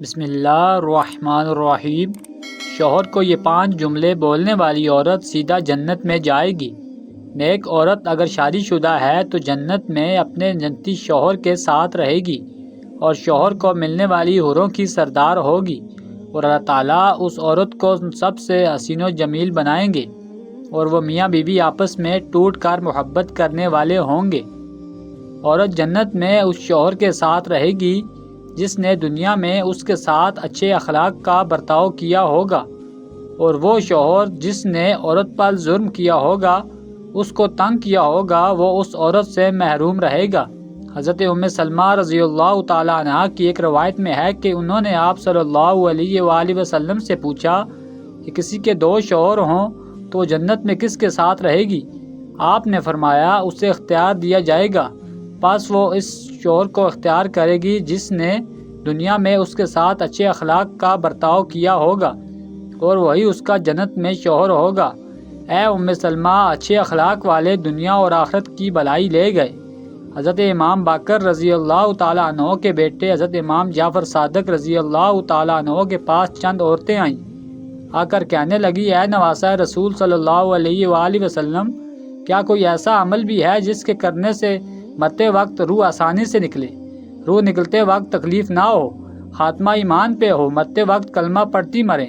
بسم اللہ الرحمن الرحیم۔ شوہر کو یہ 5 جملے بولنے والی عورت سیدھا جنت میں جائے گی۔ نیک عورت اگر شادی شدہ ہے تو جنت میں اپنے جنتی شوہر کے ساتھ رہے گی اور شوہر کو ملنے والی حوروں کی سردار ہوگی، اور اللہ تعالیٰ اس عورت کو سب سے حسین و جمیل بنائیں گے، اور وہ میاں بیوی آپس میں ٹوٹ کر محبت کرنے والے ہوں گے۔ عورت جنت میں اس شوہر کے ساتھ رہے گی جس نے دنیا میں اس کے ساتھ اچھے اخلاق کا برتاؤ کیا ہوگا، اور وہ شوہر جس نے عورت پر ظلم کیا ہوگا، اس کو تنگ کیا ہوگا، وہ اس عورت سے محروم رہے گا۔ حضرت ام سلمہ رضی اللہ تعالیٰ عنہ کی ایک روایت میں ہے کہ انہوں نے آپ صلی اللہ علیہ وآلہ وسلم سے پوچھا کہ کسی کے 2 شوہر ہوں تو وہ جنت میں کس کے ساتھ رہے گی؟ آپ نے فرمایا اسے اختیار دیا جائے گا، پس وہ اس شوہر کو اختیار کرے گی جس نے دنیا میں اس کے ساتھ اچھے اخلاق کا برتاؤ کیا ہوگا، اور وہی اس کا جنت میں شوہر ہوگا۔ اے ام سلمہ، اچھے اخلاق والے دنیا اور آخرت کی بھلائی لے گئے۔ حضرت امام باقر رضی اللہ تعالیٰ عنہ کے بیٹے حضرت امام جعفر صادق رضی اللہ تعالیٰ عنہ کے پاس چند عورتیں آئیں، آ کر کہنے لگی، اے نواسہ رسول صلی اللہ علیہ وآلہ وسلم، کیا کوئی ایسا عمل بھی ہے جس کے کرنے سے مرتے وقت روح آسانی سے نکلے، روح نکلتے وقت تکلیف نہ ہو، خاتمہ ایمان پہ ہو، مرتے وقت کلمہ پڑھتی مریں،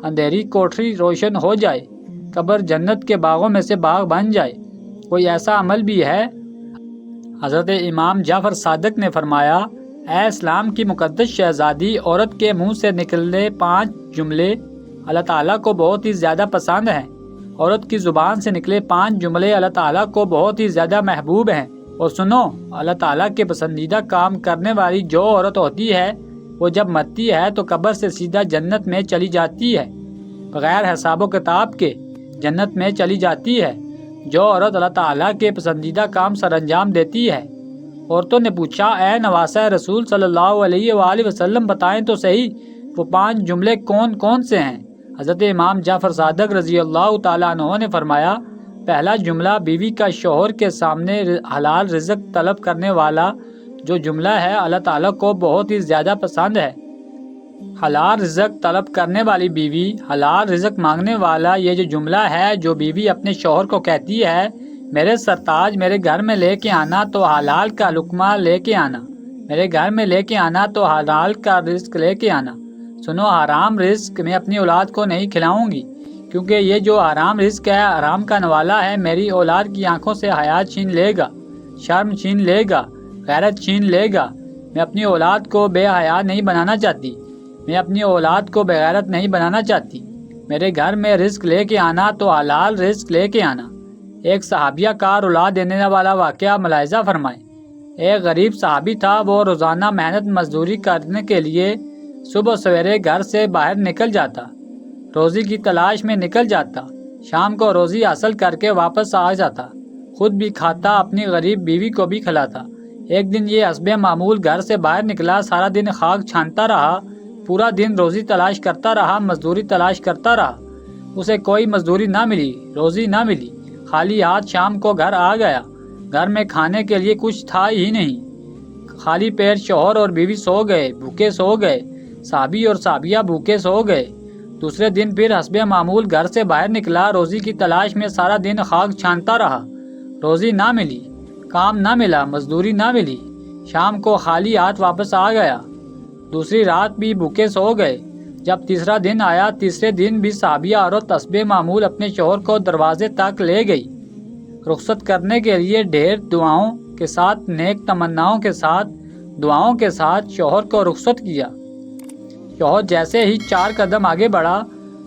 اندھیری کوٹری روشن ہو جائے، قبر جنت کے باغوں میں سے باغ بن جائے؟ کوئی ایسا عمل بھی ہے؟ حضرت امام جعفر صادق نے فرمایا، اے اسلام کی مقدس شہزادی، عورت کے منہ سے نکلنے 5 جملے اللہ تعالیٰ کو بہت ہی زیادہ پسند ہیں۔ عورت کی زبان سے نکلے 5 جملے اللہ تعالیٰ کو بہت ہی زیادہ محبوب ہیں۔ اور سنو، اللہ تعالیٰ کے پسندیدہ کام کرنے والی جو عورت ہوتی ہے، وہ جب مرتی ہے تو قبر سے سیدھا جنت میں چلی جاتی ہے، بغیر حساب و کتاب کے جنت میں چلی جاتی ہے۔ جو عورت اللہ تعالیٰ کے پسندیدہ کام سر انجام دیتی ہے۔ عورتوں نے پوچھا، اے نواسہ رسول صلی اللہ علیہ وآلہ وسلم، بتائیں تو صحیح وہ 5 جملے کون کون سے ہیں؟ حضرت امام جعفر صادق رضی اللہ تعالیٰ عنہ نے فرمایا، پہلا جملہ بیوی کا شوہر کے سامنے حلال رزق طلب کرنے والا جو جملہ ہے اللہ تعالیٰ کو بہت ہی زیادہ پسند ہے۔ حلال رزق طلب کرنے والی بیوی، حلال رزق مانگنے والا، یہ جو جملہ ہے جو بیوی اپنے شوہر کو کہتی ہے، میرے سرتاج میرے گھر میں لے کے آنا تو حلال کا لقمہ لے کے آنا، میرے گھر میں لے کے آنا تو حلال کا رزق لے کے آنا۔ سنو، حرام رزق میں اپنی اولاد کو نہیں کھلاؤں گی، کیونکہ یہ جو حرام رزق ہے، حرام کا نوالا ہے، میری اولاد کی آنکھوں سے حیا چھین لے گا، شرم چھین لے گا، غیرت چھین لے گا۔ میں اپنی اولاد کو بے حیا نہیں بنانا چاہتی، میں اپنی اولاد کو بغیرت نہیں بنانا چاہتی۔ میرے گھر میں رزق لے کے آنا تو حلال رزق لے کے آنا۔ ایک صحابیہ کا رلا دینے والا واقعہ ملاحظہ فرمائیں۔ ایک غریب صحابی تھا، وہ روزانہ محنت مزدوری کرنے کے لیے صبح سویرے گھر سے باہر نکل جاتا، روزی کی تلاش میں نکل جاتا، شام کو روزی حاصل کر کے واپس آ جاتا، خود بھی کھاتا، اپنی غریب بیوی کو بھی کھلاتا۔ ایک دن یہ حسب معمول گھر سے باہر نکلا، سارا دن خاک چھانتا رہا، پورا دن روزی تلاش کرتا رہا، مزدوری تلاش کرتا رہا، اسے کوئی مزدوری نہ ملی، روزی نہ ملی، خالی ہاتھ شام کو گھر آ گیا۔ گھر میں کھانے کے لیے کچھ تھا ہی نہیں، خالی پیٹ شوہر اور بیوی سو گئے، بھوکے سو گئے، صحابی اور صحابیہ بھوکے سو گئے۔ دوسرے دن پھر حسب معمول گھر سے باہر نکلا، روزی کی تلاش میں سارا دن خاک چھانتا رہا، روزی نہ ملی، کام نہ ملا، مزدوری نہ ملی، شام کو خالی ہاتھ واپس آ گیا۔ دوسری رات بھی بھوکے سو گئے۔ جب تیسرا دن آیا، تیسرے دن بھی صحابیہ عورت حسب معمول اپنے شوہر کو دروازے تک لے گئی، رخصت کرنے کے لیے ڈھیر دعاؤں کے ساتھ، نیک تمناؤں کے ساتھ، دعاؤں کے ساتھ شوہر کو رخصت کیا۔ شوہر جیسے ہی 4 قدم آگے بڑھا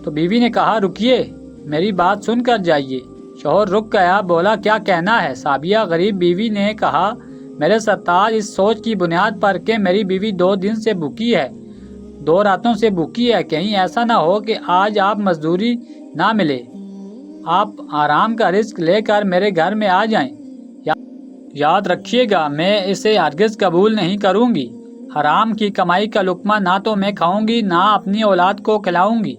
تو بیوی نے کہا، رکیے، میری بات سن کر جائیے۔ شوہر رک گیا، بولا، کیا کہنا ہے؟ صحابیہ غریب بیوی نے کہا، میرے سرتاج، اس سوچ کی بنیاد پر کہ میری بیوی 2 دن سے بھوکی ہے، 2 راتوں سے بھوکی ہے، کہیں ایسا نہ ہو کہ آج آپ مزدوری نہ ملے، آپ آرام کا رزق لے کر میرے گھر میں آ جائیں۔ یاد رکھیے گا، میں اسے ہرگز قبول نہیں کروں گی۔ حرام کی کمائی کا لقمہ نہ تو میں کھاؤں گی، نہ اپنی اولاد کو کھلاؤں گی۔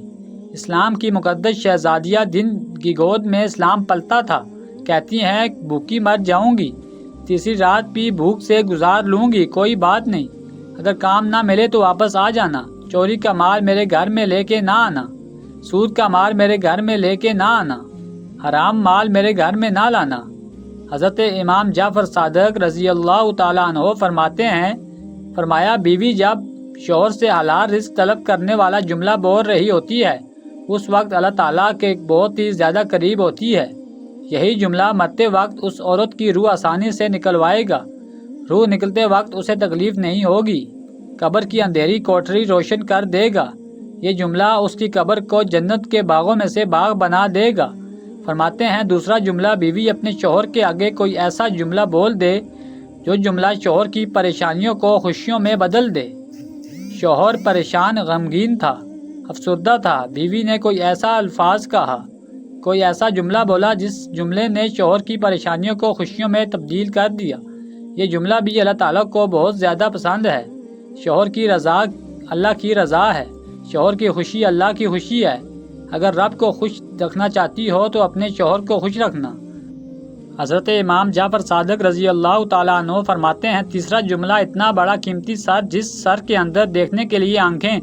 اسلام کی مقدس شہزادیہ دن کی گود میں اسلام پلتا تھا، کہتی ہیں بھوکی مر جاؤں گی، تیسری رات بھی بھوک سے گزار لوں گی، کوئی بات نہیں، اگر کام نہ ملے تو واپس آ جانا، چوری کا مال میرے گھر میں لے کے نہ آنا، سود کا مال میرے گھر میں لے کے نہ آنا، حرام مال میرے گھر میں نہ لانا۔ حضرت امام جعفر صادق رضی اللہ تعالیٰ عنہ فرماتے ہیں، فرمایا بیوی جب شوہر سے حلال رزق طلب کرنے والا جملہ بول رہی ہوتی ہے اس وقت اللہ تعالیٰ کے بہت ہی زیادہ قریب ہوتی ہے۔ یہی جملہ مرتے وقت اس عورت کی روح آسانی سے نکلوائے گا، روح نکلتے وقت اسے تکلیف نہیں ہوگی، قبر کی اندھیری کوٹری روشن کر دے گا۔ یہ جملہ اس کی قبر کو جنت کے باغوں میں سے باغ بنا دے گا۔ فرماتے ہیں دوسرا جملہ بیوی اپنے شوہر کے آگے کوئی ایسا جملہ بول دے جو جملہ شوہر کی پریشانیوں کو خوشیوں میں بدل دے۔ شوہر پریشان غمگین تھا، افسردہ تھا، بیوی نے کوئی ایسا الفاظ کہا، کوئی ایسا جملہ بولا جس جملے نے شوہر کی پریشانیوں کو خوشیوں میں تبدیل کر دیا۔ یہ جملہ بھی اللہ تعالیٰ کو بہت زیادہ پسند ہے۔ شوہر کی رضا اللہ کی رضا ہے، شوہر کی خوشی اللہ کی خوشی ہے۔ اگر رب کو خوش رکھنا چاہتی ہو تو اپنے شوہر کو خوش رکھنا۔ حضرت امام جعفر صادق رضی اللہ تعالیٰ عنہ فرماتے ہیں تیسرا جملہ اتنا بڑا قیمتی سر، جس سر کے اندر دیکھنے کے لیے آنکھیں،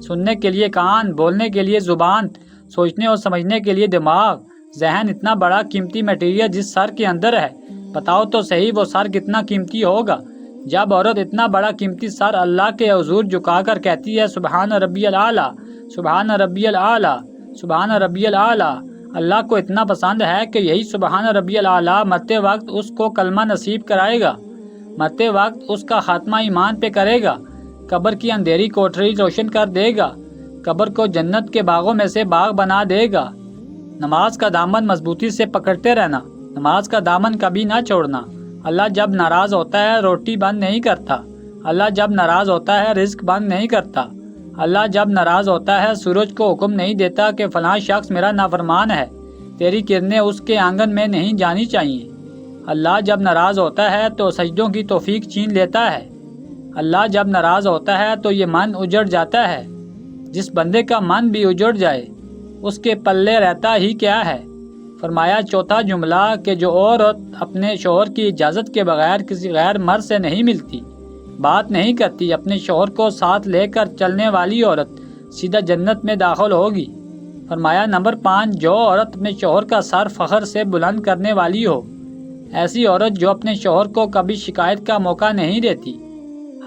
سننے کے لیے کان، بولنے کے لیے زبان، سوچنے اور سمجھنے کے لیے دماغ، ذہن، اتنا بڑا قیمتی میٹیریل جس سر کے اندر ہے، بتاؤ تو صحیح وہ سر کتنا قیمتی ہوگا۔ جب عورت اتنا بڑا قیمتی سر اللہ کے حضور جھکا کر کہتی ہے سبحان ربی الاعلیٰ، سبحان ربی الاعلیٰ، سبحان ربی الاعلیٰ، اللہ کو اتنا پسند ہے کہ یہی سبحان ربی الاعلیٰ مرتے وقت اس کو کلمہ نصیب کرائے گا، مرتے وقت اس کا خاتمہ ایمان پہ کرے گا، قبر کی اندھیری کوٹری روشن کر دے گا، قبر کو جنت کے باغوں میں سے باغ بنا دے گا۔ نماز کا دامن مضبوطی سے پکڑتے رہنا، نماز کا دامن کبھی نہ چھوڑنا۔ اللہ جب ناراض ہوتا ہے روٹی بند نہیں کرتا، اللہ جب ناراض ہوتا ہے رزق بند نہیں کرتا، اللہ جب ناراض ہوتا ہے سورج کو حکم نہیں دیتا کہ فلاں شخص میرا نافرمان ہے، تیری کرنیں اس کے آنگن میں نہیں جانی چاہیے۔ اللہ جب ناراض ہوتا ہے تو سجدوں کی توفیق چھین لیتا ہے، اللہ جب ناراض ہوتا ہے تو یہ من اجڑ جاتا ہے۔ جس بندے کا من بھی اجڑ جائے اس کے پلے رہتا ہی کیا ہے۔ فرمایا چوتھا جملہ کہ جو عورت اپنے شوہر کی اجازت کے بغیر کسی غیر مرد سے نہیں ملتی، بات نہیں کرتی، اپنے شوہر کو ساتھ لے کر چلنے والی عورت سیدھا جنت میں داخل ہوگی۔ فرمایا نمبر 5 جو عورت اپنے شوہر کا سر فخر سے بلند کرنے والی ہو، ایسی عورت جو اپنے شوہر کو کبھی شکایت کا موقع نہیں دیتی،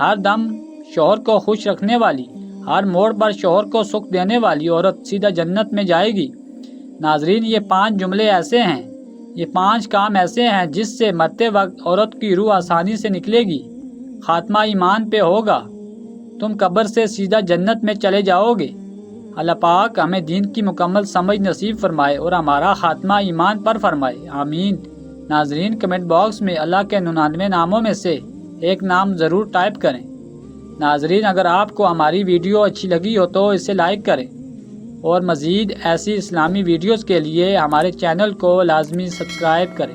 ہر دم شوہر کو خوش رکھنے والی، ہر موڑ پر شوہر کو سکھ دینے والی عورت سیدھا جنت میں جائے گی۔ ناظرین یہ 5 جملے ایسے ہیں، یہ 5 کام ایسے ہیں جس سے مرتے وقت عورت کی روح آسانی سے نکلے گی، خاتمہ ایمان پہ ہوگا، تم قبر سے سیدھا جنت میں چلے جاؤ گے۔ اللہ پاک ہمیں دین کی مکمل سمجھ نصیب فرمائے اور ہمارا خاتمہ ایمان پر فرمائے، آمین۔ ناظرین کمنٹ باکس میں اللہ کے 99 ناموں میں سے ایک نام ضرور ٹائپ کریں۔ ناظرین اگر آپ کو ہماری ویڈیو اچھی لگی ہو تو اسے لائک کریں اور مزید ایسی اسلامی ویڈیوز کے لیے ہمارے چینل کو لازمی سبسکرائب کریں۔